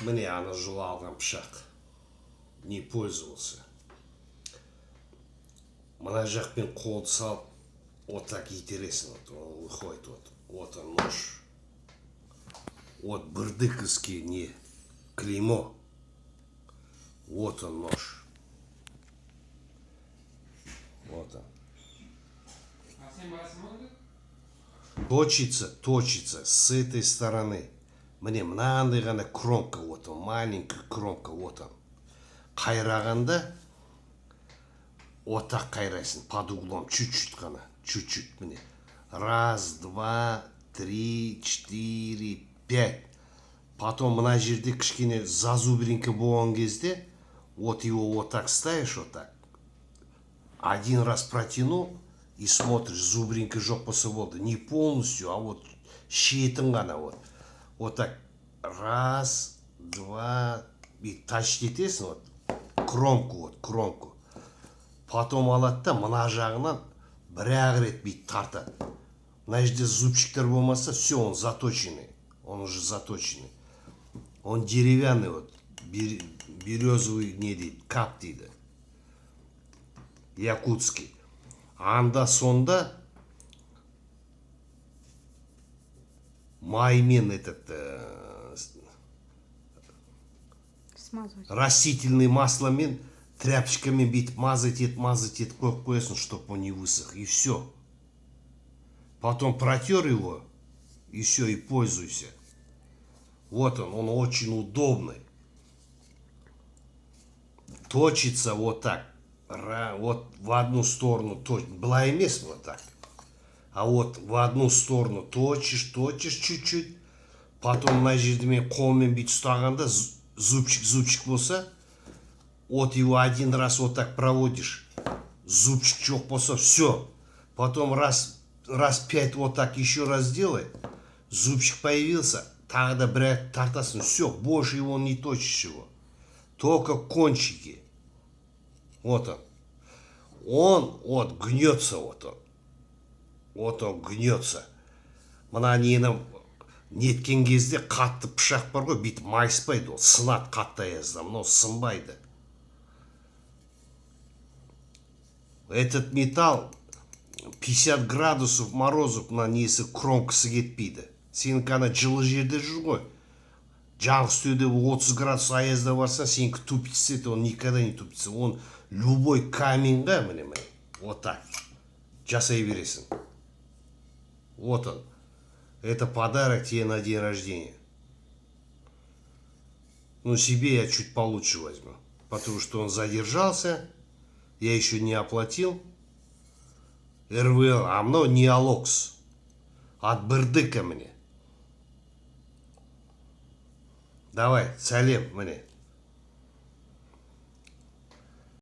Мне она жила алған пышақ. Не пользовался. Мына жақпен қолды салып, вот так итересің, вот он выходит, вот он нож. Вот бырдыковский не клеймо. Вот он нож. Вот он. Точится с этой стороны. Мне мынандай ғана кромка, вот он, маленькая кромка, вот он. Қайрағанда, вот так қайрайсың, под углом, чуть-чуть ғана, чуть-чуть, мне. Раз, два, три, четыре, пять. Потом мына жерде кішкене зазубринка болған кезде, вот его вот так ставишь, вот так. Один раз протянул и смотришь, зубринка жоқ болса болды. Не полностью, а вот шетін ғана вот. Вот так. Раз, два, и тащить етесің, вот. Кромку, вот, кромку. Потом алады да, мына жағынан бір-ақ рет бейт тартады. Мына жерде зубчиктер болмаса, все, он заточенный. Он уже заточенный. Он деревянный, вот, березовый, не дейді, кап дейді. Якутский. Анда сонда маймен этот растительный масломен тряпочками бить, мазать это, қойып қоясың, чтоб он не высох. И все. Потом протер его, и все, и пользуйся. Вот он очень удобный. Точится вот так. Вот в одну сторону точишь. Былай емес вот так. А вот в одну сторону точишь чуть-чуть. Потом на жерде мен қолмен бит ұстағанда зубчик болса, вот его один раз вот так проводишь. Зубчик жоқ болса, все. Потом раз 5 вот так еще раз делай. Зубчик появился, тогда брать тартасың. Все, больше его не точишь его. Только кончики. Вот он. Он вот гнется, вот он. Вот он гнется. Мына нені неткен кезде қатты пышақ бар ғой, бүйтіп майыспайды ол. Сынады қатты аязда, но сынбайды. Этот металл 50 градусов морозов мына несі кромкасы кетпейді. Сен қана жылы жерде жүр ғой. Жаңғызтөде 30 градус аязда барса, сенікі тупится, он никогда не тупится. Он любой каменьға, міне, вот так жасай бересің. Вот он. Это подарок тебе на день рождения. Ну, себе я чуть получше возьму. Потому что он задержался. Я еще не оплатил. РВЛ, а мно не Алокс. От Бырдыка мне. Давай, салем мне.